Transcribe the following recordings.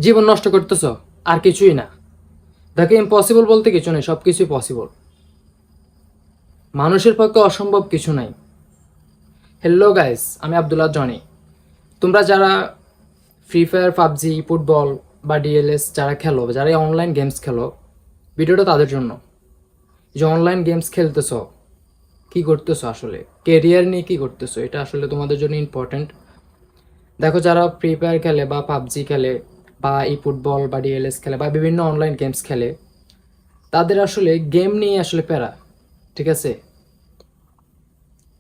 জীবন নষ্ট করতেছ, আর কিছুই না। দেখো, ইম্পসিবল বলতে কিছু নেই, সব কিছুই পসিবল। মানুষের পক্ষে অসম্ভব কিছু নাই। হ্যালো গাইস, আমি আব্দুল্লাহ জনি। তোমরা যারা ফ্রি ফায়ার, পাবজি, ফুটবল বা ডিএলএস যারা খেলো, যারা অনলাইন গেমস খেলো, ভিডিওটা তাদের জন্য। যে অনলাইন গেমস খেলতেছো, কি করতেছো, আসলে কেরিয়ার নিয়ে কি করতেছো, এটা আসলে তোমাদের জন্য ইম্পর্ট্যান্ট। দেখো, যারা ফ্রি ফায়ার খেলে বা পাবজি খেলে বা এই ফুটবল বা ডিএলএস খেলে বা বিভিন্ন অনলাইন গেমস খেলে, তাদের আসলে গেম নিয়ে আসলে প্যারা। ঠিক আছে,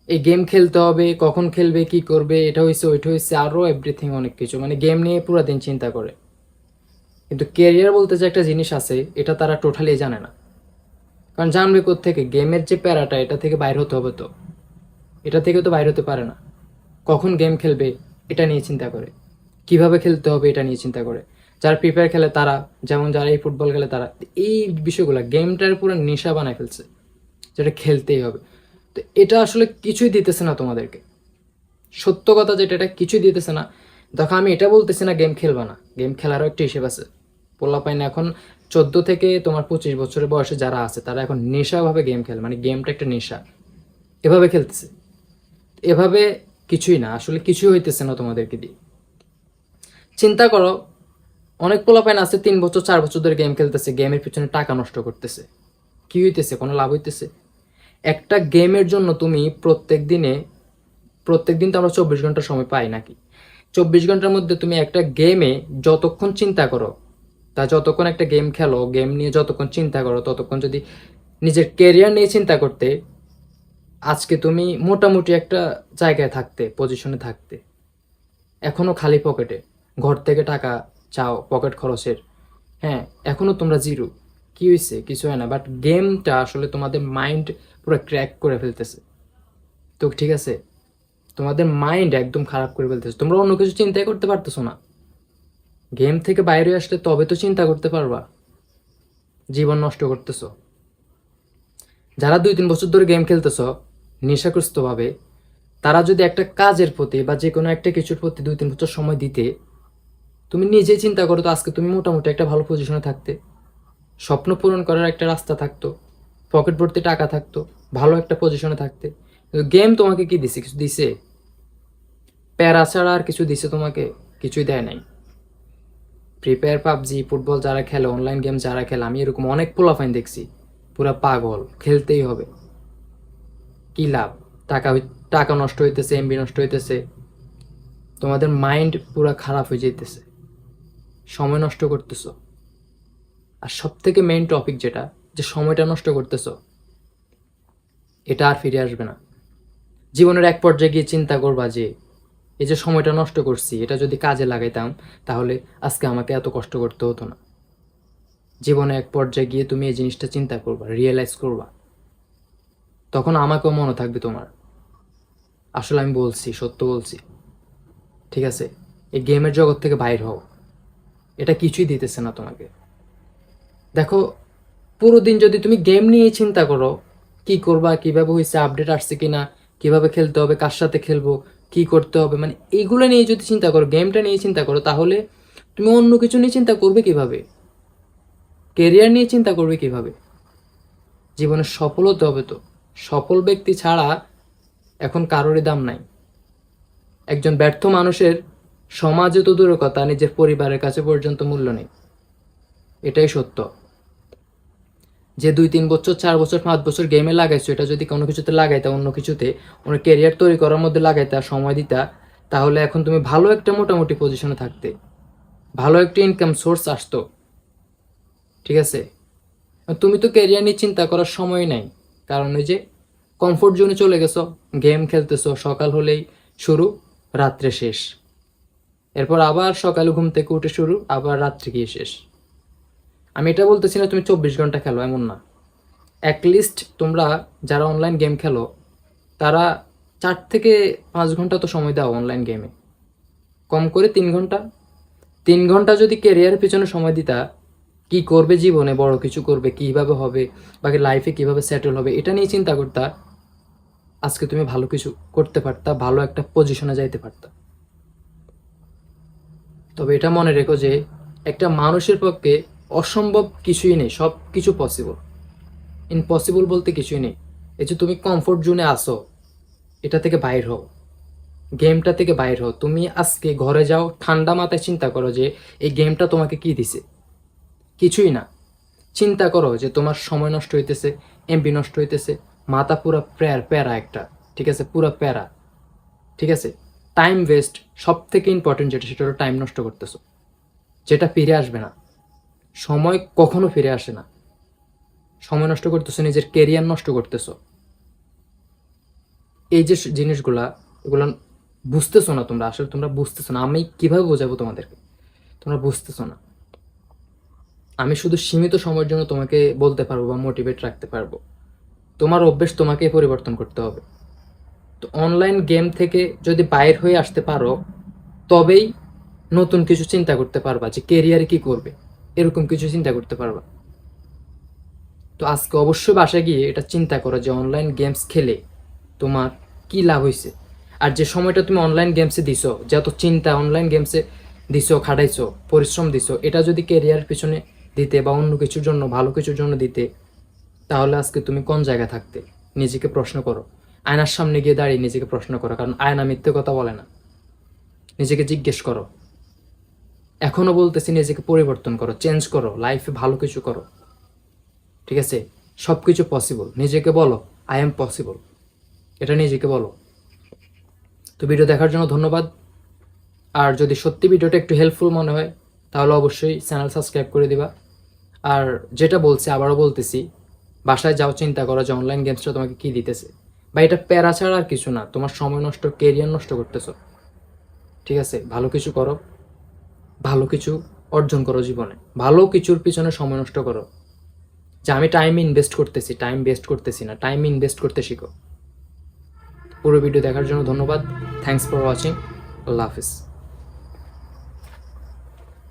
এই গেম খেলতে হবে, কখন খেলবে, কি করবে, এটা হয়েছে ওইটা হয়েছে, আরও এভরিথিং অনেক কিছু, মানে গেম নিয়ে পুরো দিন চিন্তা করে। কিন্তু কেরিয়ার বলতে যে একটা জিনিস আছে, এটা তারা টোটালি জানে না। কারণ জানবে থেকে গেমের যে প্যারাটা, এটা থেকে বাইর হতে হবে, তো এটা থেকে তো বাইর হতে পারে না। কখন গেম খেলবে এটা নিয়ে চিন্তা করে, কিভাবে খেলতে হবে এটা নিয়ে চিন্তা করে। যারা প্রিপেয়ার খেলে তারা, যেমন যারা এই ফুটবল খেলে তারা, এই বিষয়গুলো গেমটার পুরো নেশা বানায় ফেলছে, যেটা খেলতেই হবে। তো এটা আসলে কিছুই দিতেছে না তোমাদেরকে। সত্য কথা যেটা, এটা কিছুই দিতেছে না। দেখো, আমি এটা বলতেছি না গেম খেলবা না, গেম খেলারও একটা হিসেব আছে। পোলা পাই না এখন 14 থেকে তোমার 25 বছরের বয়সে যারা আছে, তারা এখন নেশাভাবে গেম খেলে, মানে গেমটা একটা নেশা, এভাবে খেলতেছে। এভাবে কিছুই না, আসলে কিছুই হইতেছে না তোমাদেরকে দিয়ে। চিন্তা করো, অনেক পোলাপাইন আছে 3 বছর 4 বছর ধরে গেম খেলতেছে, গেমের পিছনে টাকা নষ্ট করতেছে। কি হইতেছে? কোনো লাভ হইতেছে? একটা গেমের জন্য তুমি প্রত্যেক দিন তো আমরা 24 ঘন্টা সময় পাই নাকি? 24 ঘন্টার মধ্যে তুমি একটা গেমে যতক্ষণ চিন্তা করো, তা যতক্ষণ একটা গেম খেলো, গেম নিয়ে যতক্ষণ চিন্তা করো, ততক্ষণ যদি নিজের কেরিয়ার নিয়ে চিন্তা করতে, আজকে তুমি মোটামুটি একটা জায়গায় থাকতে, পজিশনে থাকতে। এখনো খালি পকেটে, ঘর থেকে টাকা চাও পকেট খরচের। হ্যাঁ, এখনো তোমরা জিরো। কি হয়েছে? কিছু হয় না, বাট গেমটা আসলে তোমাদের মাইন্ড পুরো ক্র্যাক করে ফেলতেছে। তো ঠিক আছে, তোমাদের মাইন্ড একদম খারাপ করে ফেলতেছে, তোমরা অন্য কিছু চিন্তাই করতে পারতেছো না। গেম থেকে বাইরে আসলে তবে তো চিন্তা করতে পারবা। জীবন নষ্ট করতেছো। যারা 2-3 বছর ধরে গেম খেলতেছো নেশাগ্রস্ত ভাবে, তারা যদি একটা কাজের প্রতি বা যে কোনো একটা কিছুর প্রতি 2-3 বছর সময় দিতে, তুমি নিজে চিন্তা করো তো, আজকে তুমি মোটামুটি একটা ভালো পজিশনে থাকতে, স্বপ্ন পূরণ করার একটা রাস্তা থাকতো, পকেট ভর্তি টাকা থাকতো, ভালো একটা পজিশনে থাকতে। কিন্তু গেম তোমাকে কি দিছে? কিছু দিছে? প্যারা ছাড়া আর কিছু দিছে তোমাকে? কিছুই দেয় নাই। ফ্রি ফায়ার, পাবজি, ফুটবল যারা খেলে, অনলাইন গেম যারা খেলে, আমি এরকম অনেক পোলাফাইন দেখছি, পুরা পাগল, খেলতেই হবে। কি লাভ? টাকা টাকা নষ্ট হইতেছে, এমবি নষ্ট হইতেছে, তোমাদের মাইন্ড পুরা খারাপ হয়ে যাইতেছে, সময় নষ্ট করতেছো। আর সব থেকে মেইন টপিক যেটা, যে সময়টা নষ্ট করতেছো, এটা আর ফিরে আসবে না। জীবনের এক পর্যায়ে গিয়ে চিন্তা করবা যে এই যে সময়টা নষ্ট করছি, এটা যদি কাজে লাগাইতাম, তাহলে আজকে আমাকে এত কষ্ট করতে হতো না। জীবনে এক পর্যায়ে গিয়ে তুমি এই জিনিসটা চিন্তা করবা, রিয়েলাইজ করবা, তখন আমাকেও মনে থাকবে তোমার। আসলে আমি বলছি, সত্য বলছি। ঠিক আছে, এই গেমের জগৎ থেকে বাইর হও। এটা কিছুই দিতেছে না তোমাকে। দেখো, পুরো দিন যদি তুমি গেম নিয়ে চিন্তা করো, কি করবা, কিভাবে হয়েছে, আপডেট আসছে কিনা, কিভাবে খেলতে হবে, কার সাথে খেলবো, কি করতে হবে, মানে এইগুলো নিয়ে যদি চিন্তা করো, গেমটা নিয়ে চিন্তা করো, তাহলে তুমি অন্য কিছু নিয়ে চিন্তা করবে কিভাবে? কেরিয়ার নিয়ে চিন্তা করবে কিভাবে? জীবনে সফল হতে হবে তো। সফল ব্যক্তি ছাড়া এখন কারোরই দাম নাই। একজন ব্যর্থ মানুষের সমাজে তো দূরের কথা, নিজের পরিবারের কাছে পর্যন্ত মূল্য নেই। এটাই সত্য। যে 2-3 বছর 4 বছর 5 বছর গেমে লাগাইছো, এটা যদি কোনো কিছুতে লাগাইতা, অন্য কিছুতে, অন্য কেরিয়ার তৈরি করার মধ্যে লাগাইতা, সময় দিতা, তাহলে এখন তুমি ভালো একটা মোটামুটি পজিশনে থাকতে, ভালো একটা ইনকাম সোর্স আসতো। ঠিক আছে, তুমি তো ক্যারিয়ার নিয়ে চিন্তা করার সময় নাই। কারণ ওই যে কমফোর্ট জোনে চলে গেছো, গেম খেলতেছো, সকাল হলেই শুরু, রাত্রে শেষ। এরপর আবার সকালে ঘুম থেকে উঠে শুরু, আবার রাত্রে গিয়ে শেষ। আমি এটা বলতেছি না তুমি 24 ঘন্টা খেলো, এমন না। অ্যাটলিস্ট তোমরা যারা অনলাইন গেম খেলো, তারা 4 থেকে 5 ঘন্টা তো সময় দাও অনলাইন গেমে, কম করে 3 ঘন্টা। 3 ঘন্টা যদি ক্যারিয়ারের পিছনে সময় দিতা, কি করবে জীবনে, বড় কিছু করবে, কিভাবে হবে, বাকি লাইফে কিভাবে সেটেল হবে, এটা নিয়ে চিন্তা করতা, আজকে তুমি ভালো কিছু করতে পারতা, ভালো একটা পজিশনে যাইতে পারতা। তবে এটা মনে রেখো যে একটা মানুষের পক্ষে অসম্ভব কিছুই নেই, সব কিছু পসিবল। ইম্পসিবল বলতে কিছুই নেই। এই যে তুমি কমফোর্ট জোনে আসো, এটা থেকে বাইর হও, গেমটা থেকে বাইর হও। তুমি আজকে ঘরে যাও, ঠান্ডা মাথায় চিন্তা করো যে এই গেমটা তোমাকে কি দিছে। কিছুই না। চিন্তা করো যে তোমার সময় নষ্ট হইতেছে, এমবি নষ্ট হইতেছে, মাথা পুরা প্যারা একটা, ঠিক আছে, পুরা প্যারা, ঠিক আছে, টাইম ওয়েস্ট। সব থেকে ইম্পর্টেন্ট যেটা, সেটা হলো টাইম নষ্ট করতেছো, যেটা ফিরে আসবে না। সময় কখনো ফিরে আসে না। সময় নষ্ট করতেছো, নিজের কেরিয়ার নষ্ট করতেছো। এই যে জিনিসগুলা, এগুলা বুঝতেছো না তোমরা, আসলে তোমরা বুঝতেছো না। আমি কিভাবে বোঝাবো তোমাদেরকে, তোমরা বুঝতেছো না। আমি শুধু সীমিত সময়ের জন্য তোমাকে বলতে পারবো বা মোটিভেট রাখতে পারবো। তোমার অভ্যেস তোমাকেই পরিবর্তন করতে হবে। তো অনলাইন গেম থেকে যদি বাইর হয়ে আসতে পারো, তবেই নতুন কিছু চিন্তা করতে পারবা যে কেরিয়ারে কি করবে, এরকম কিছু চিন্তা করতে পারবা। তো আজকে অবশ্যই বাসায় গিয়ে এটা চিন্তা করো যে অনলাইন গেমস খেলে তোমার কি লাভ হয়েছে। আর যে সময়টা তুমি অনলাইন গেমসে দিছো, যত চিন্তা অনলাইন গেমসে দিছো, খাটাইছো, পরিশ্রম দিছো, এটা যদি কেরিয়ার পিছনে দিতে বা অন্য কিছুর জন্য, ভালো কিছুর জন্য দিতে, তাহলে আজকে তুমি কোন জায়গায় থাকতে। নিজেকে প্রশ্ন করো। আয়নার সামনে গিয়ে দাঁড়িয়ে নিজেকে প্রশ্ন করো, কারণ আয়না মিথ্যে কথা বলে না। নিজেকে জিজ্ঞেস করো। এখনো বলতেছি, নিজেকে পরিবর্তন করো, চেঞ্জ করো, লাইফে ভালো কিছু করো, ঠিক আছে। সব কিছু পসিবল। নিজেকে বলো আই এম পসিবল, এটা নিজেকে বলো। তো ভিডিও দেখার জন্য ধন্যবাদ। আর যদি সত্যি ভিডিওটা একটু হেল্পফুল মনে হয়, তাহলে অবশ্যই চ্যানেল সাবস্ক্রাইব করে দিবা। আর যেটা বলছি আবারও বলতেছি, বাসায় যাও, চিন্তা করো যে অনলাইন গেমসটা তোমাকে কী দিতেছে। বা এটা প্যারা ছাড়া আর কিছু না, তোমার সময় নষ্ট, কেরিয়ার নষ্ট করতেছো, ঠিক আছে। ভালো কিছু করো, ভালো কিছু অর্জন করো জীবনে, ভালো কিছুর পিছনে সময় নষ্ট করো। যে আমি টাইম ইনভেস্ট করতেছি, টাইম ওয়েস্ট করতেছি না, টাইম ইনভেস্ট করতে শিখো। পুরো ভিডিও দেখার জন্য ধন্যবাদ। Thanks for watching. Allah Hafiz.